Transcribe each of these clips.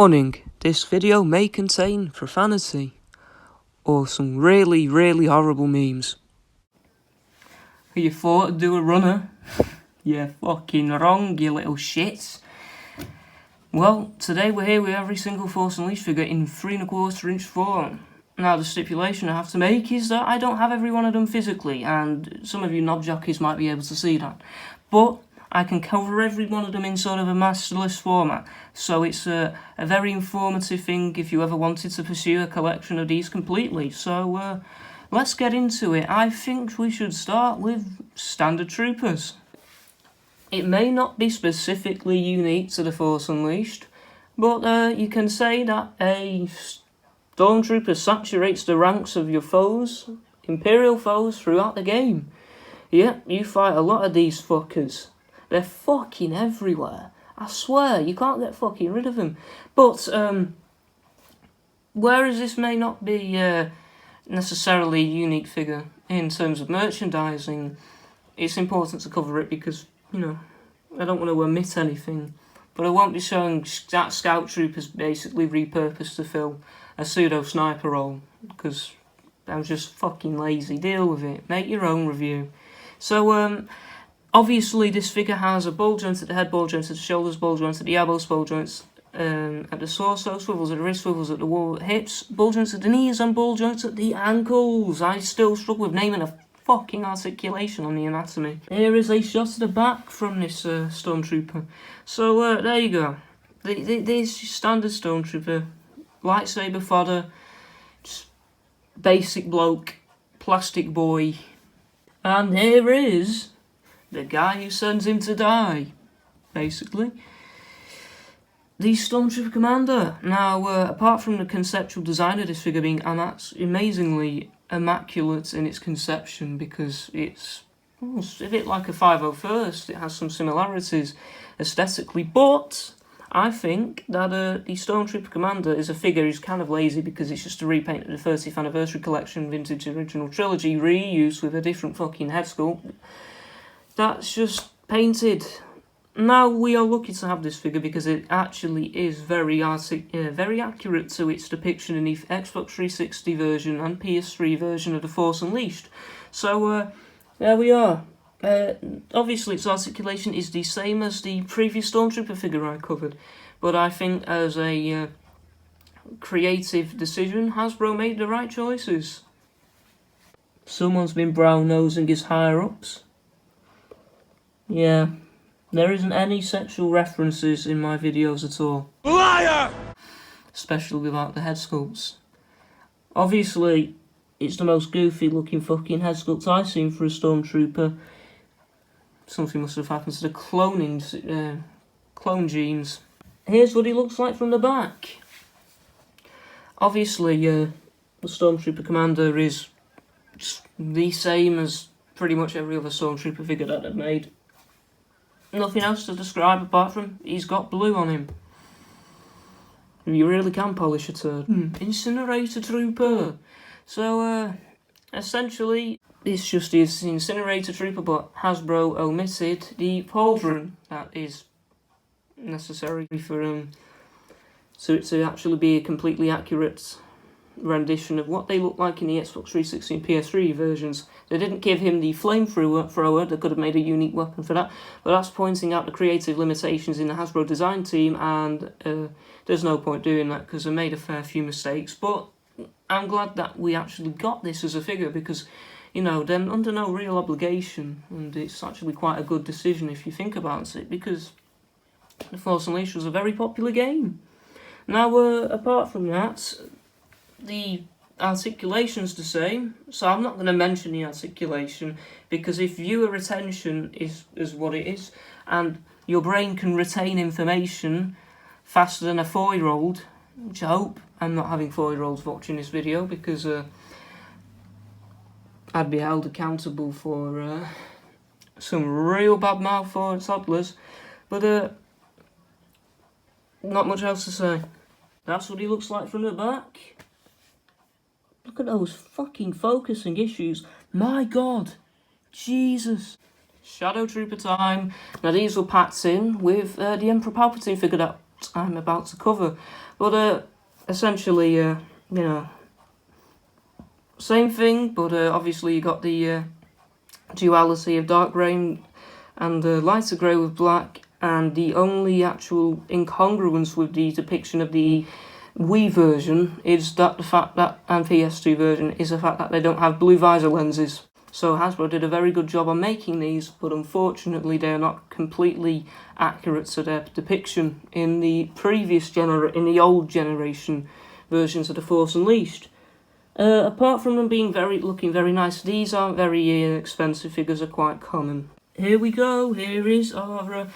Warning, this video may contain profanity or some really horrible memes. You thought to do a runner? You're fucking wrong, you little shits. Well, today we're here with every single Force Unleashed figure in 3 1/4 inch form. Now the stipulation I have to make is that I don't have every one of them physically, and some of you knob jockeys might be able to see that. But I can cover every one of them in sort of a masterless format, so it's a very informative thing if you ever wanted to pursue a collection of these completely. So let's get into it. I think we should start with standard troopers. It may not be specifically unique to the Force Unleashed, but you can say that a Stormtrooper saturates the ranks of your foes, Imperial foes, throughout the game. Yep, you fight a lot of these fuckers. They're fucking everywhere. I swear, you can't get fucking rid of them. But, whereas this may not be necessarily a unique figure in terms of merchandising, it's important to cover it because, you know, I don't want to omit anything. But I won't be showing that Scout Troopers basically repurposed to fill a pseudo-sniper role, because I'm just fucking lazy. Deal with it. Make your own review. So, obviously, this figure has a ball joint at the head, ball joint at the shoulders, ball joint at the elbows, ball joints at the torso, swivels at the wrist, swivels at the hips, ball joints at the knees, and ball joints at the ankles. I still struggle with naming a fucking articulation on the anatomy. Here is a shot of the back from this Stormtrooper. So, there you go. This standard Stormtrooper, lightsaber fodder, just basic bloke, plastic boy. And here is the guy who sends him to die, basically. The Stormtrooper Commander. Now, apart from the conceptual design of this figure being amazingly immaculate in its conception, because it's a bit like a 501st, it has some similarities aesthetically, but I think that the Stormtrooper Commander is a figure who's kind of lazy because it's just a repaint of the 30th Anniversary Collection Vintage Original Trilogy reused with a different fucking head sculpt. That's just painted. Now we are lucky to have this figure because it actually is very accurate to its depiction in the Xbox 360 version and PS3 version of the Force Unleashed. So there we are. Obviously its articulation is the same as the previous Stormtrooper figure I covered, but I think as a creative decision, Hasbro made the right choices. Someone's been brown-nosing his higher-ups. Yeah, there isn't any sexual references in my videos at all. Liar! Especially without the head sculpts. Obviously, it's the most goofy looking fucking head sculpt I've seen for a Stormtrooper. Something must have happened to the clone genes. Here's what he looks like from the back. Obviously, the Stormtrooper Commander is the same as pretty much every other Stormtrooper figure that I've made. Nothing else to describe apart from he's got blue on him. You really can polish a turd. Incinerator Trooper. So, essentially, it's just the Incinerator Trooper, but Hasbro omitted the pauldron that is necessary for so it to actually be a completely accurate rendition of what they look like in the Xbox 360 and PS3 versions. They didn't give him the flamethrower. They could have made a unique weapon for that, but that's pointing out the creative limitations in the Hasbro design team, and there's no point doing that because they made a fair few mistakes. But I'm glad that we actually got this as a figure because, you know, they're under no real obligation, and it's actually quite a good decision if you think about it, because The Force Unleashed was a very popular game. Now, apart from that, the articulation's the same, so I'm not going to mention the articulation, because if viewer retention is what it is, and your brain can retain information faster than a 4-year-old, which I hope I'm not having 4-year-olds watching this video, because I'd be held accountable for some real bad mouth for toddlers, but not much else to say. That's what he looks like from the back. Look at those fucking focusing issues. My God. Jesus. Shadow Trooper time. Now these were packed in with the Emperor Palpatine figure that I'm about to cover. But essentially, you know, same thing, but obviously you got the duality of dark grey and lighter grey with black, and the only actual incongruence with the depiction of the Wii version is that the fact that, and PS2 version, is the fact that they don't have blue visor lenses. So Hasbro did a very good job on making these, but unfortunately they're not completely accurate to their depiction in the in the old generation versions of The Force Unleashed. Apart from them being looking very nice, these aren't very expensive figures, are quite common. Here we go, here is our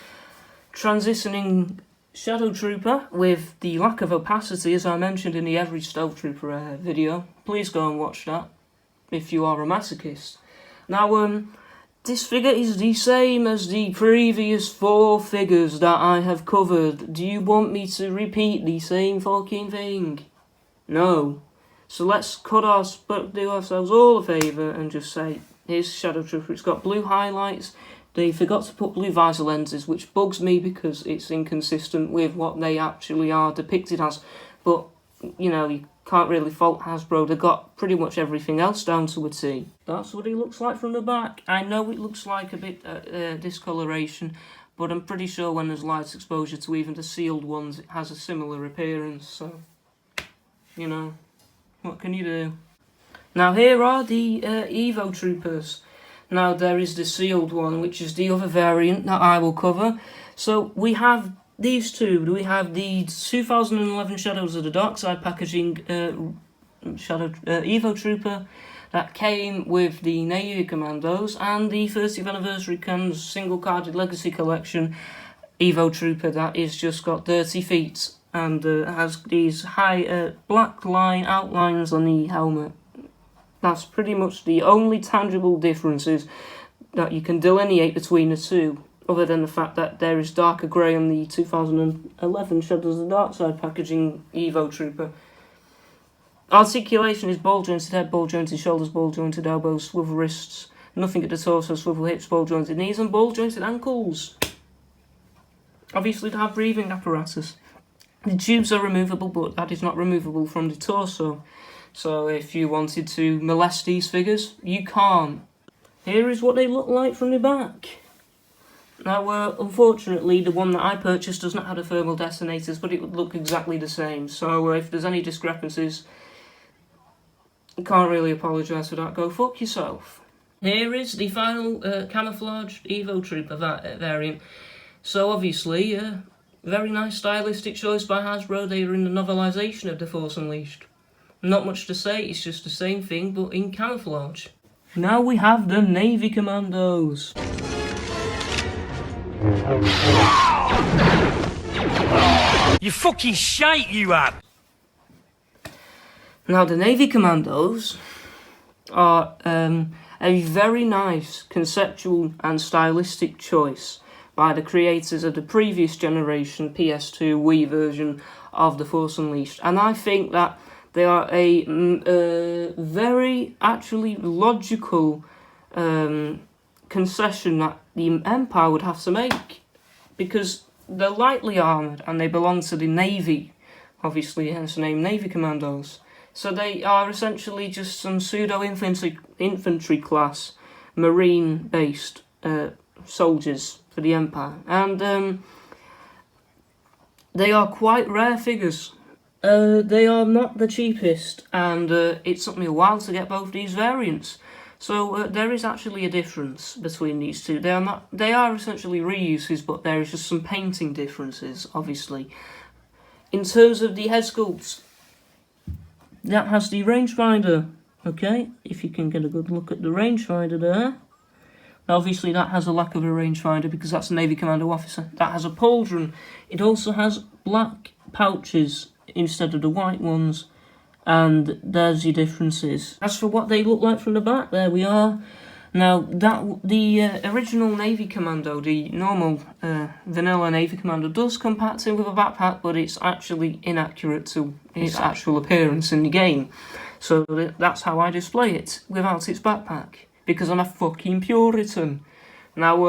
transitioning Shadow Trooper with the lack of opacity, as I mentioned in the Every Stealth Trooper video. Please go and watch that if you are a masochist. Now, this figure is the same as the previous 4 figures that I have covered. Do you want me to repeat the same fucking thing? No. So let's do ourselves all a favour and just say, here's Shadow Trooper. It's got blue highlights. They forgot to put blue visor lenses, which bugs me because it's inconsistent with what they actually are depicted as. But, you know, you can't really fault Hasbro. They got pretty much everything else down to a T. That's what he looks like from the back. I know it looks like a bit discoloration, but I'm pretty sure when there's light exposure to even the sealed ones, it has a similar appearance. So, you know, what can you do? Now here are the Evo Troopers. Now there is the sealed one, which is the other variant that I will cover. So we have these two. We have the 2011 Shadows of the Dark Side packaging Evo Trooper that came with the Navy Commandos, and the 30th Anniversary Cans single-carded Legacy Collection Evo Trooper that is just got dirty feet and has these high black line outlines on the helmet. That's pretty much the only tangible differences that you can delineate between the two, other than the fact that there is darker grey on the 2011 Shadows of the Dark Side packaging Evo Trooper. Articulation is ball-jointed head, ball-jointed shoulders, ball-jointed elbows, swivel wrists, nothing at the torso, swivel hips, ball-jointed knees, and ball-jointed ankles. Obviously they have breathing apparatus. The tubes are removable, but that is not removable from the torso. So if you wanted to molest these figures, you can't. Here is what they look like from the back. Now, unfortunately, the one that I purchased does not have the thermal detonators, but it would look exactly the same. So if there's any discrepancies, you can't really apologise for that. Go fuck yourself. Here is the final camouflaged Evo Trooper variant. So obviously, very nice stylistic choice by Hasbro. They are in the novelisation of The Force Unleashed. Not much to say, it's just the same thing, but in camouflage. Now we have the Navy Commandos. You fucking shite, you up! Now the Navy Commandos are a very nice conceptual and stylistic choice by the creators of the previous generation PS2 Wii version of The Force Unleashed. And I think that they are a very, actually, logical concession that the Empire would have to make. Because they're lightly armoured and they belong to the Navy, obviously, hence the name Navy Commandos. So they are essentially just some pseudo-infantry class, marine-based soldiers for the Empire. And they are quite rare figures. They are not the cheapest, and it took me a while to get both these variants. So there is actually a difference between these two. They are essentially reuses, but there is just some painting differences, obviously. In terms of the head sculpts, that has the rangefinder. Okay, if you can get a good look at the rangefinder there. Now, obviously, that has a lack of a rangefinder because that's a Navy Commando officer. That has a pauldron. It also has black pouches instead of the white ones, and there's your differences. As for what they look like from the back, there we are. Now, the original Navy Commando, the normal vanilla Navy Commando, does come packed in with a backpack, but it's actually inaccurate to its actual appearance in the game. So that's how I display it, without its backpack, because I'm a fucking Puritan. Now,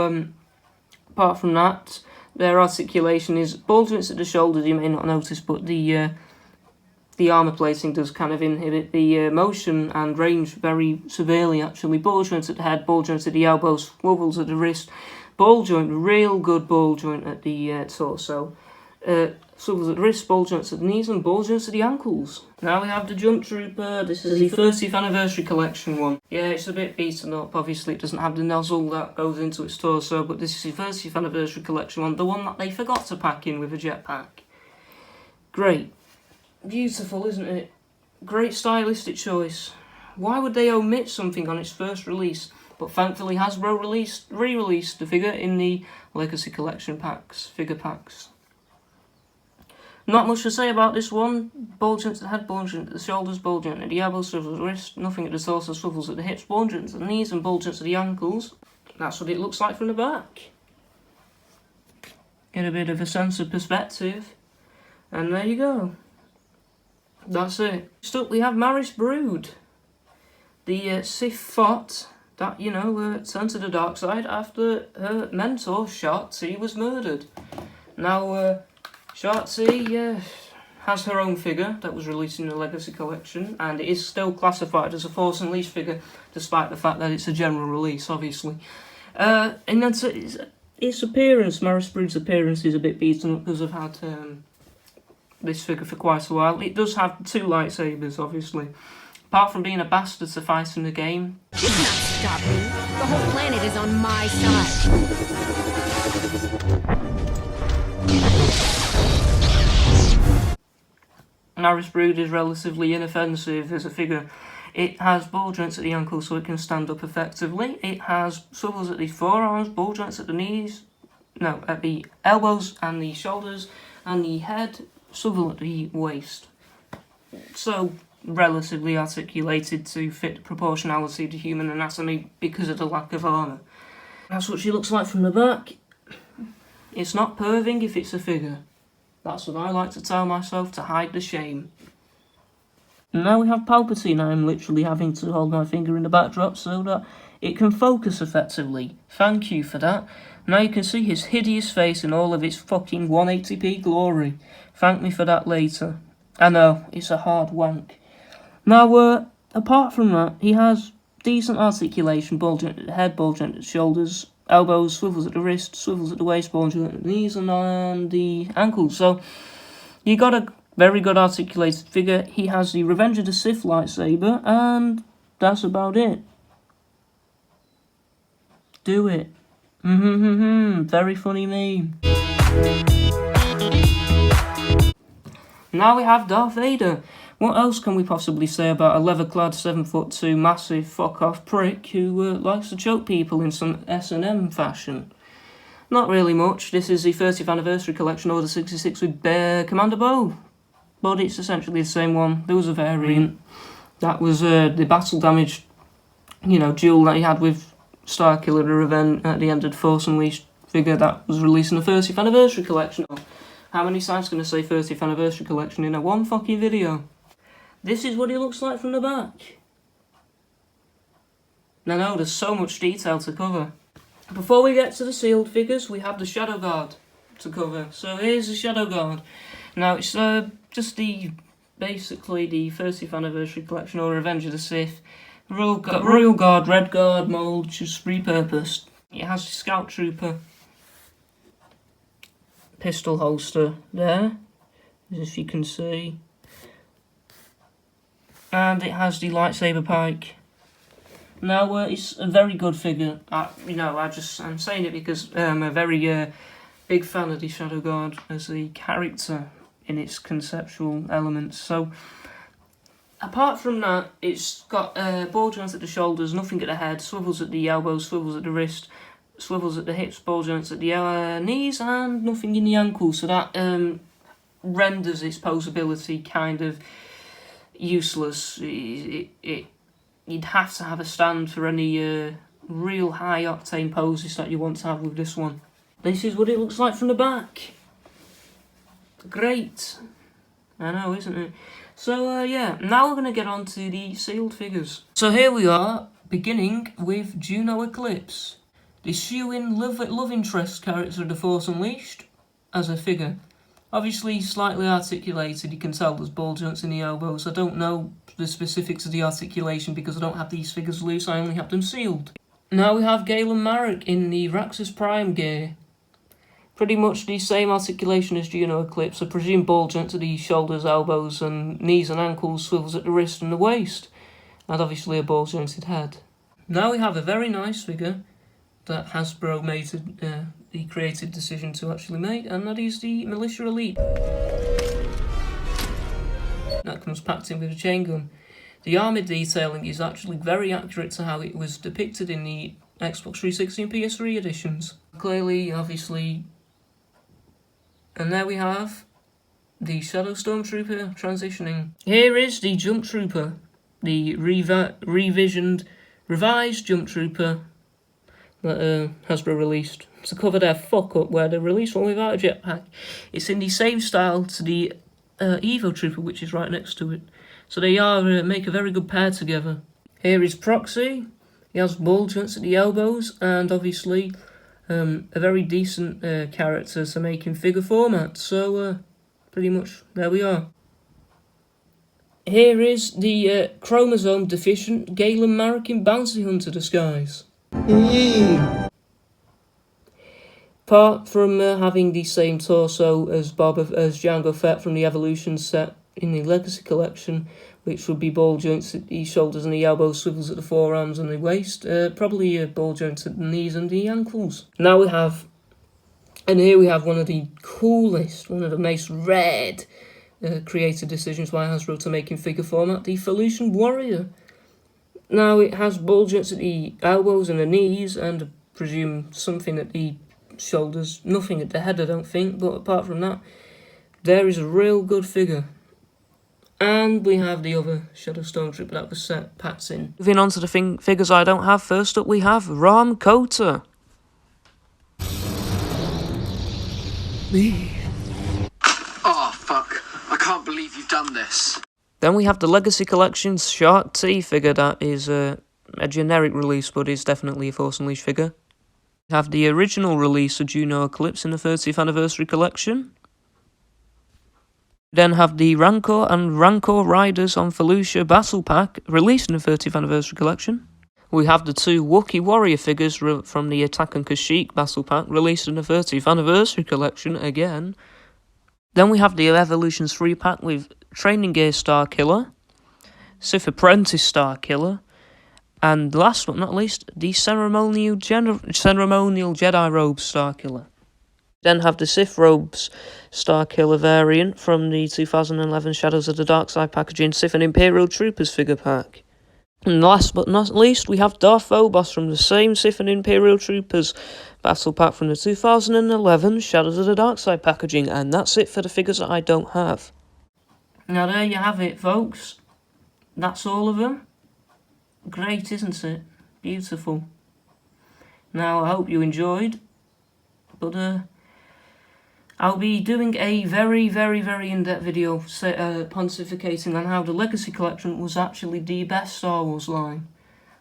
apart from that, their articulation is ball joints at the shoulders, you may not notice, but the the armour plating does kind of inhibit the motion and range very severely, actually. Ball joints at the head, ball joints at the elbows, swivels at the wrist, ball joint, real good ball joint at the torso, swivels at the wrist, ball joints at the knees, and ball joints at the ankles. Now we have the Jump Trooper. This is the 30th anniversary collection one. Yeah, it's a bit beaten up. Obviously, it doesn't have the nozzle that goes into its torso, but this is the 30th anniversary collection one, the one that they forgot to pack in with a jetpack. Great. Beautiful, isn't it? Great stylistic choice. Why would they omit something on its first release? But thankfully Hasbro re-released the figure in the Legacy Collection packs, figure packs. Not much to say about this one. Ball joint at the head, ball joint at the shoulders, ball joint at the elbows, swivels at the wrist, nothing at the torso, swivels at the hips, ball joints at the knees, and ball joints at the ankles. That's what it looks like from the back. Get a bit of a sense of perspective. And there you go. That's it. Next up we have Maris Brood, the Sith Fott that, you know, turned to the dark side after her mentor, Shotzi, was murdered. Now, Shotzi has her own figure that was released in the Legacy Collection, and it is still classified as a Force Unleashed figure, despite the fact that it's a general release, obviously. And that's its appearance, Maris Brood's appearance, is a bit beaten up because I've had this figure for quite a while. It does have 2 lightsabers, obviously. Apart from being a bastard to fight in the game. You cannot stop me. The whole planet is on my side. Maris Brood is relatively inoffensive as a figure. It has ball joints at the ankles so it can stand up effectively. It has swivels at the forearms, ball joints at the knees, no, at the elbows and the shoulders, and the head, swivel at the waist. So, relatively articulated to fit the proportionality to human anatomy because of the lack of armour. That's what she looks like from the back. It's not perving if it's a figure. That's what I like to tell myself to hide the shame. Now we have Palpatine. I'm literally having to hold my finger in the backdrop so that it can focus effectively. Thank you for that. Now you can see his hideous face in all of its fucking 180p glory. Thank me for that later. I know, it's a hard wank. Now, apart from that, he has decent articulation, ball joint at the head, ball joint at the shoulders, elbows, swivels at the wrist, swivels at the waist, ball joint at the knees, and on the ankles. So, you got a very good articulated figure. He has the Revenge of the Sith lightsaber, and that's about it. Do it. Very funny meme. Now we have Darth Vader. What else can we possibly say about a leather-clad 7'2" massive fuck-off prick who likes to choke people in some S&M fashion? Not really much. This is the 30th anniversary collection, Order 66 with Commando bow. But it's essentially the same one. There was a variant. That was the battle damage, duel that he had with Starkiller event at the end of the Force Unleashed figure that was released in the 30th anniversary collection. How many times can I say 30th anniversary collection in a one fucking video? This is what he looks like from the back. No, there's so much detail to cover. Before we get to the sealed figures, we have the Shadow Guard to cover. So here's the Shadow Guard. Now it's just basically the 30th anniversary collection or Revenge of the Sith. Royal Guard, Red Guard mould, just repurposed. It has the Scout Trooper pistol holster there, as you can see. And it has the lightsaber pike. Now, it's a very good figure. I'm saying it because I'm a very big fan of the Shadow Guard as a character in its conceptual elements. So, apart from that, it's got ball joints at the shoulders, nothing at the head, swivels at the elbows, swivels at the wrist, swivels at the hips, ball joints at the knees, and nothing in the ankles. So that renders its posability kind of useless. You'd have to have a stand for any real high octane poses that you want to have with this one. This is what it looks like from the back. Great. I know, isn't it? So now we're going to get on to the sealed figures. So here we are, beginning with Juno Eclipse, the shoe-in love interest character of The Force Unleashed as a figure. Obviously slightly articulated, you can tell there's ball joints in the elbows. I don't know the specifics of the articulation because I don't have these figures loose, I only have them sealed. Now we have Galen Marek in the Raxus Prime gear. Pretty much the same articulation as Juno Eclipse. I presume ball joints at the shoulders, elbows and knees and ankles, swivels at the wrist and the waist. And obviously a ball jointed head. Now we have a very nice figure that Hasbro made the creative decision to actually make, and that is the Militia Elite. That comes packed in with a chain gun. The armour detailing is actually very accurate to how it was depicted in the Xbox 360 and PS3 editions. Clearly, obviously. And there we have the Shadow Stormtrooper transitioning. Here is the Jump Trooper, the revised Jump Trooper that Hasbro released to cover their fuck up where they released one without a jetpack. It's in the same style to the Evo Trooper, which is right next to it. So they make a very good pair together. Here is Proxy. He has ball joints at the elbows and obviously a very decent character to make in figure format. So pretty much there we are. Here is the chromosome deficient Galen Marek in Bounty Hunter disguise. Apart from having the same torso as Jango Fett from the Evolution set in the Legacy Collection, which would be ball joints at the shoulders and the elbows, swivels at the forearms and the waist, probably ball joints at the knees and the ankles. Now we have, and here we have one of the coolest, one of the most red creative decisions by Hasbro to make in figure format, the Felucian Warrior. Now it has ball joints at the elbows and the knees, and I presume something at the shoulders, nothing at the head I don't think, but apart from that, there is a real good figure. And we have the other Shadow Stormtrooper that was packed in. Moving on to the figures I don't have, first up we have Ram Kota. Oh fuck, I can't believe you've done this. Then we have the Legacy Collection's Shark T figure that is a generic release but is definitely a Force Unleashed figure. We have the original release of Juno Eclipse in the 30th Anniversary Collection. We then have the Rancor and Rancor Riders on Felucia Battle Pack released in the 30th Anniversary Collection. We have the two Wookiee Warrior figures from the Attack on Kashyyyk Battle Pack released in the 30th Anniversary Collection again. Then we have the Evolutions 3 pack with Training Gear Star Killer, Sith Apprentice Star Killer, and last but not least, the Ceremonial Jedi Robes Star Killer. Then have the Sith Robes Star Killer variant from the 2011 Shadows of the Darkside packaging Sith and Imperial Troopers figure pack. And last but not least, we have Darth Phobos from the same Sith and Imperial Troopers battle pack from the 2011 Shadows of the Darkside packaging, and that's it for the figures that I don't have. Now there you have it, folks. That's all of them. Great, isn't it? Beautiful. Now I hope you enjoyed, but I'll be doing a very, very, very in-depth video pontificating on how the Legacy Collection was actually the best Star Wars line.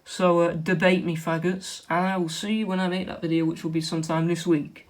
So debate me, faggots, and I will see you when I make that video, which will be sometime this week.